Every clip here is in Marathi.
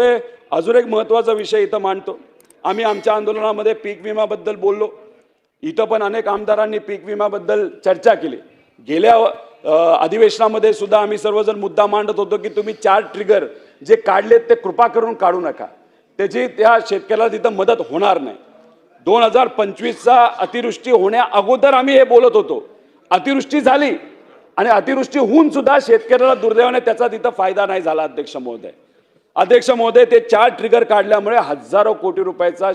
महोदय, अजून एक महत्त्वाचा विषय इथं मांडतो. आम्ही आमच्या आंदोलनामध्ये पीक विम्याबद्दल बोललो. इथं पण अनेक आमदारांनी पीक विम्याबद्दल चर्चा केली. गेल्या अधिवेशनामध्ये सुद्धा आम्ही सर्वजण मुद्दा मांडत होतो की तुम्ही 4 ट्रिगर जे काढलेत ते कृपा करून काढू नका. त्याची त्या शेतकऱ्याला तिथं मदत होणार नाही. 2025चा अतिवृष्टी होण्या अगोदर आम्ही हे बोलत होतो. अतिवृष्टी झाली आणि अतिवृष्टी होऊन सुद्धा शेतकऱ्याला दुर्दैवाने त्याचा तिथं फायदा नाही झाला. अध्यक्ष महोदय, ते 4 ट्रिगर काढल्यामुळे हजारो कोटी रुपयाचा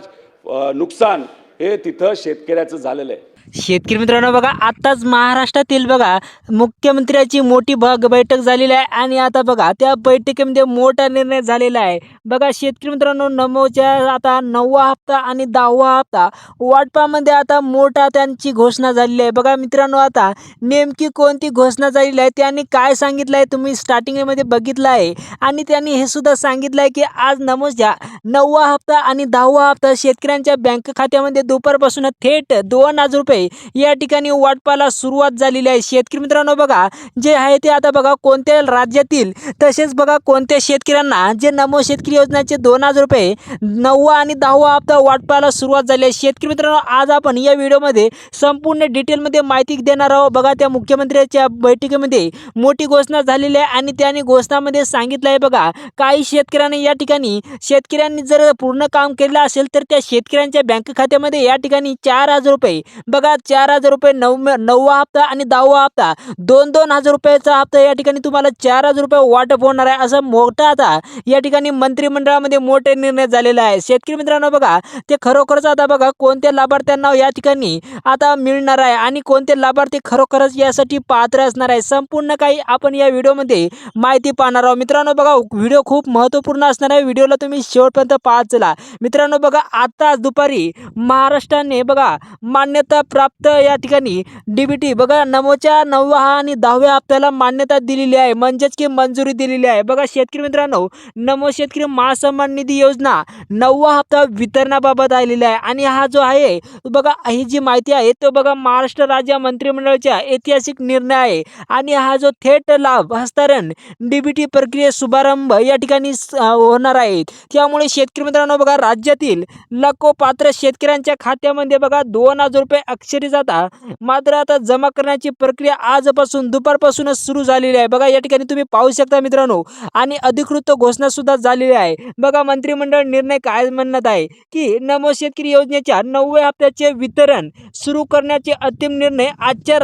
नुकसान हे तिथं शेतकऱ्याचं झालेलं आहे. शेतकरी मित्रांनो बघा, आताच महाराष्ट्रातील बघा मुख्यमंत्र्याची मोठी बैठक झालेली आहे आणि आता बघा त्या बैठकीमध्ये मोठा निर्णय झालेला आहे. बघा शेतकरी मित्रांनो, नमोच्या आता 9वा हप्ता आणि 10वा हप्ता वाटपामध्ये आता मोठा त्यांची घोषणा झालेली आहे. बघा मित्रांनो, आता नेमकी कोणती घोषणा झालेली आहे, त्यांनी काय सांगितलं आहे तुम्ही स्टार्टिंगमध्ये बघितलं आहे आणि त्यांनी हे सुद्धा सांगितलं आहे की आज नमोच्या 9वा हप्ता आणि 10वा हप्ता शेतकऱ्यांच्या बँक खात्यामध्ये दुपारपासून थेट 2,000 रुपये या ठिकाणी वाटपाला सुरुवात झालेली आहे. शेतकरी मित्रांनो बघा, जे आहे ते आता बघा कोणत्या राज्यातील तसेच बघा कोणत्या शेतकऱ्यांना जे नमो शेतकरी योजनेचे 2,000 रुपये 9वा आणि 10वा हप्ता वाटपाला सुरुवात झाली आहे. शेतकरी मित्रांनो, आज आपण या व्हिडिओमध्ये संपूर्ण डिटेलमध्ये माहिती देणार आहोत. बघा त्या मुख्यमंत्र्यांच्या बैठकीमध्ये मोठी घोषणा झालेली आहे आणि त्यांनी घोषणामध्ये सांगितलं आहे बघा, काही शेतकऱ्यांनी या ठिकाणी शेतकऱ्यांनी जर पूर्ण काम केलं असेल तर त्या शेतकऱ्यांच्या बँक खात्यामध्ये या ठिकाणी 4,000 रुपये बघा 4,000 रुपये 9वा हप्ता आणि 10वा हप्ता 2,000 रुपयाचा हप्ता या ठिकाणी तुम्हाला 4,000 रुपये वाटप होणार आहे. असं मोठा आता या ठिकाणी मंत्रिमंडळामध्ये मोठे निर्णय झालेला आहे. शेतकरी मित्रांनो बघा, ते खरोखरच आता बघा कोणत्या लाभार्थ्यांना या ठिकाणी आता मिळणार आहे आणि कोणते लाभार्थी खरोखरच यासाठी पात्र असणार आहे, संपूर्ण काही आपण या व्हिडिओमध्ये माहिती पाहणार आहोत. मित्रांनो बघा, व्हिडिओ खूप महत्त्वपूर्ण असणार आहे. व्हिडिओला तुम्ही शेवटपर्यंत पाहत चला. मित्रांनो बघा, आता दुपारी महाराष्ट्राने बघा मान्यता प्राप्त या ठिकाणी डीबीटी बघा नमोच्या 9व्या आणि 10व्या हप्त्याला मान्यता दिलेली आहे, म्हणजेच की मंजुरी दिलेली आहे. बघा शेतकरी मित्रांनो, नमो शेतकरी महासन्मान निधी योजना 9वा हप्ता वितरणाबाबत आलेला आहे आणि हा जो आहे बघा ही जी माहिती आहे तो बघा महाराष्ट्र राज्य मंत्रिमंडळाचा ऐतिहासिक निर्णय आहे आणि हा जो थेट लाभ हस्तांतरण डीबीटी प्रक्रिये शुभारंभ या ठिकाणी होणार आहे. त्यामुळे शेतकरी मित्रांनो बघा, राज्यातील लाखो पात्र शेतकऱ्यांच्या खात्यामध्ये बघा 2,000 रुपये अक्षरी जाता, मात्र आता जमा करण्याची प्रक्रिया आजपासून दुपारपासूनच सुरू झालेली आहे. बघा या ठिकाणी तुम्ही पाहू शकता मित्रांनो, आणि अधिकृत घोषणा सुद्धा झालेली आहे. बघा मंत्रिमंडळ निर्णय काय म्हणत आहे की नमो शेतकरी योजनेच्या 9व्या हप्त्याचे वितरण सुरू करण्याचे अंतिम निर्णय आजच्या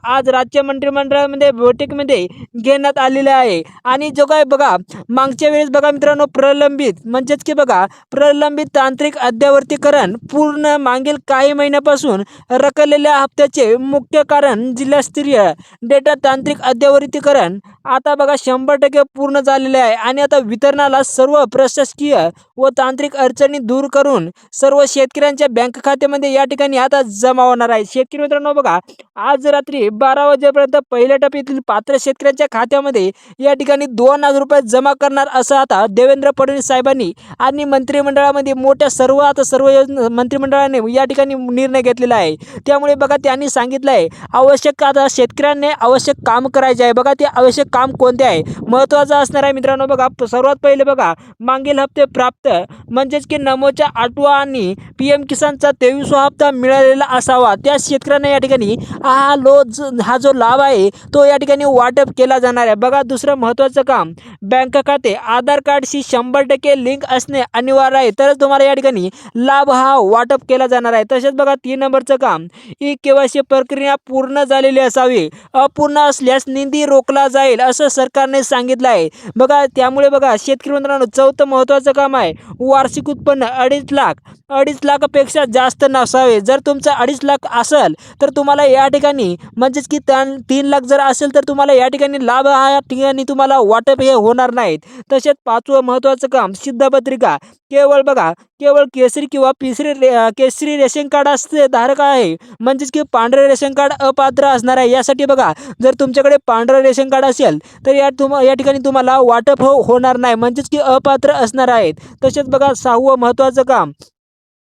आज राज्य मंत्रिमंडळामध्ये बैठकीमध्ये घेण्यात आलेले आहे. आणि जो काय बघा मागच्या वेळेस बघा मित्रांनो प्रलंबित म्हणजेच की बघा प्रलंबित तांत्रिक अद्ययावतीकरण पूर्ण मागील काही महिन्यापासून रखडलेल्या हप्त्याचे मुख्य कारण जिल्हास्तरीय डेटा तांत्रिक अद्ययावतीकरण आता बघा 100% पूर्ण झालेले आहे आणि आता वितरणाला सर्व प्रशासकीय व तांत्रिक अडचणी दूर करून सर्व शेतकऱ्यांच्या बँक खात्यामध्ये या ठिकाणी आता जमा होणार आहे. शेतकरी मित्रांनो बघा, आज रात्री 12 वाजेपर्यंत पहिल्या टप्प्यातील पात्र शेतकऱ्यांच्या खात्यामध्ये या ठिकाणी 2,000 रुपये जमा करणार असं आता देवेंद्र फडणवीस साहेबांनी आणि मंत्रिमंडळामध्ये मोठ्या सर्व मंत्रिमंडळाने या ठिकाणी निर्णय घेतलेला आहे. त्यामुळे बघा त्यांनी सांगितलं आहे आवश्यक आता शेतकऱ्यांनी आवश्यक काम करायचे आहे. बघा ते आवश्यक काम कोणते आहे महत्त्वाचं असणार आहे मित्रांनो. बघा सर्वात पहिले बघा मागील हप्ते प्राप्त म्हणजेच की नमोच्या 8वा आणि PM किसानचा 23वा हप्ता मिळालेला असावा त्या शेतकऱ्यांना या ठिकाणी हा जो लाभ आहे तो या ठिकाणी वाटप केला जाणार आहे. बघा दुसरं महत्त्वाचं काम, बँक खाते आधार कार्डशी 100% लिंक असणे अनिवार्य आहे, तरच तुम्हाला या ठिकाणी लाभ हा वाटप केला जाणार आहे. तसेच बघा 3 नंबरचं काम, KYC प्रक्रिया पूर्ण झालेली असावी, अपूर्ण असल्यास निधी रोखला जाईल असं सरकारने सांगितलं आहे. बघा त्यामुळे बघा शेतकरी मित्रांनो 4थं महत्त्वाचं काम आहे, वार्षिक उत्पन्न 2.5 लाखापेक्षा जास्त नसावे. जर तुमचं 2.5 लाख असेल तर तुम्हाला या ठिकाणी म्हणजेच की 3 लाख जर असेल तर तुम्हाला या ठिकाणी लाभ हा ठिकाणी तुम्हाला वाटप हे होणार नाहीत. तसेच 5वं महत्त्वाचं काम, सिद्धपत्रिका केवळ केसरी किंवा केसरी रेशन कार्ड असते धारक आहे, म्हणजेच की पांढरे रेशन कार्ड अपात्र असणार आहे. यासाठी बघा जर तुमच्याकडे पांढरे रेशन कार्ड असेल तर या ठिकाणी तुम्हाला वाटप होणार नाही, म्हणजेच की अपात्र असणार आहेत. तसेच बघा 6वं महत्त्वाचं काम,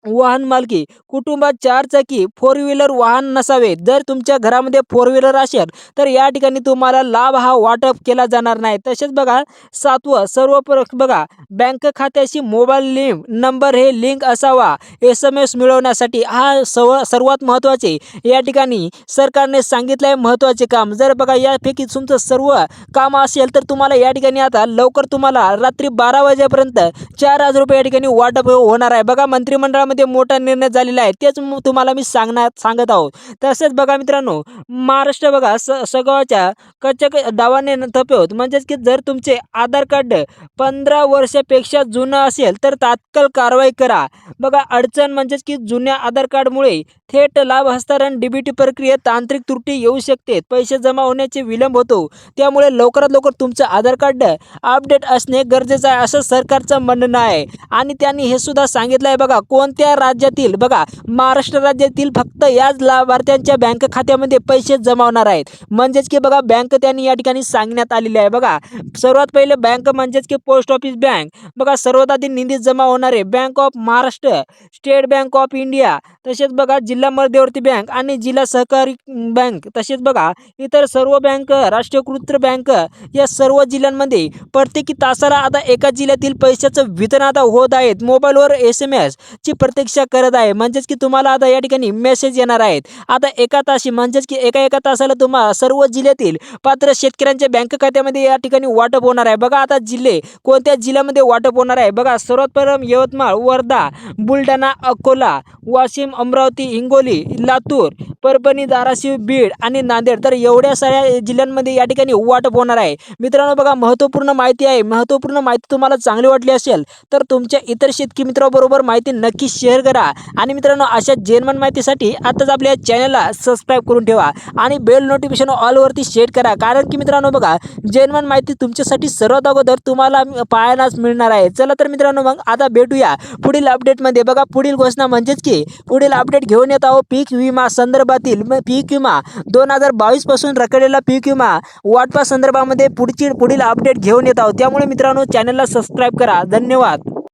वाहन मालकी कुटुंबात 4 चाकी 4 व्हीलर वाहन नसावे. जर तुमच्या घरामध्ये 4 व्हीलर असेल तर या ठिकाणी तुम्हाला लाभ हा वाटप केला जाणार नाही. तसेच बघा 7वं बघा बँक खात्याशी मोबाईल नंबर हे लिंक असावा SMS मिळवण्यासाठी. हा सर्वात महत्त्वाचे या ठिकाणी सरकारने सांगितलं आहे महत्त्वाचे काम. जर बघा यापैकी तुमचं सर्व काम असेल तर तुम्हाला या ठिकाणी आता लवकर तुम्हाला रात्री 12 वाजेपर्यंत 4,000 रुपये या ठिकाणी वाटप होणार आहे. बघा मंत्रिमंडळामध्ये मोठा निर्णय झालेला आहे, तेच तुम्हाला मी सांगत आहोत. तसेच बघा मित्रांनो महाराष्ट्र बघा सगळ्याच्या कच्च्या डावाने थपे होत. म्हणजेच की जर तुमचे आधार कार्ड 15 वर्षापेक्षा जुनं असेल तर तात्काळ कारवाई करा. बघा अडचण म्हणजेच की जुन्या आधार कार्डमुळे थेट लाभ हस्तांतरण DBT प्रक्रियेत तांत्रिक त्रुटी येऊ शकते. पैसे जमा होण्याचे विलंब होतो. त्यामुळे लवकरात लवकर तुमचं आधार कार्ड अपडेट असणे गरजेचं आहे असं सरकारचं म्हणणं आहे. आणि त्यांनी हे सुद्धा सांगितलं आहे बघा कोणत्या राज्यातील बघा महाराष्ट्र राज्यातील फक्त याच लाभार्थ्यांच्या बँक खात्यामध्ये पैसे जमा होणार आहेत. म्हणजेच की बघा बँक त्यांनी या ठिकाणी सांगण्यात आलेली आहे. बघा सर्वात पहिले बँक म्हणजेच की पोस्ट ऑफिस बँक. बघा सर्वात आधी निधी जमा होणारे bank of Maharashtra, state bank of India, तसेच बघा जिल्हा मध्यवर्ती बँक आणि जिल्हा सहकारी बँक, तसेच बघा इतर सर्व बँक, राष्ट्रीयकृत बँक या सर्व जिल्ह्यांमध्ये प्रत्येकी तासाला आता एका जिल्ह्यातील पैशाचं वितरण आता होत आहेत. मोबाईलवर SMS ची प्रतीक्षा करत आहे. म्हणजेच की तुम्हाला आता या ठिकाणी मेसेज येणार आहेत. आता एका ताशी म्हणजेच की एका तासाला तुम्हाला सर्व जिल्ह्यातील पात्र शेतकऱ्यांच्या बँक खात्यामध्ये या ठिकाणी वाटप होणार आहे. बघा आता जिल्हे कोणत्या जिल्ह्यामध्ये वाटप होणार आहे. बघा सर्वात प्रथम यवतमाळ, वर्धा, बुलढाणा, अकोला, वाशिम, अमरावती, हिंगोली, लातूर, परभणी, धाराशिव, बीड आणि नांदेड. तर एवढ्या साऱ्या जिल्ह्यांमध्ये या ठिकाणी वाटप होणार आहे. मित्रांनो बघा महत्त्वपूर्ण माहिती आहे. महत्त्वपूर्ण माहिती तुम्हाला चांगली वाटली असेल तर तुमच्या इतर शेतकरी मित्रांबरोबर माहिती नक्की शेअर करा. आणि मित्रांनो अशा जेन्युइन माहितीसाठी आताच आपल्या चॅनलला सबस्क्राईब करून ठेवा आणि बेल नोटिफिकेशन ऑलवरती सेट करा. कारण की मित्रांनो बघा जेन्युइन माहिती तुमच्यासाठी सर्वात अगोदर तुम्हाला पाहायलाच मिळणार आहे. चला तर मित्रांनो मग आता भेटूया पुढील अपडेटमध्ये. बघा पुढील घोषणा म्हणजेच की पुढील अपडेट घेऊन येत आहोत पीक विमा संदर्भातील. पीक विमा 2022 पासून रखडलेला पीक विमा वाटपा संदर्भामध्ये पुढील अपडेट घेऊन येत आहोत. त्यामुळे मित्रांनो चॅनलला सबस्क्राईब करा. धन्यवाद.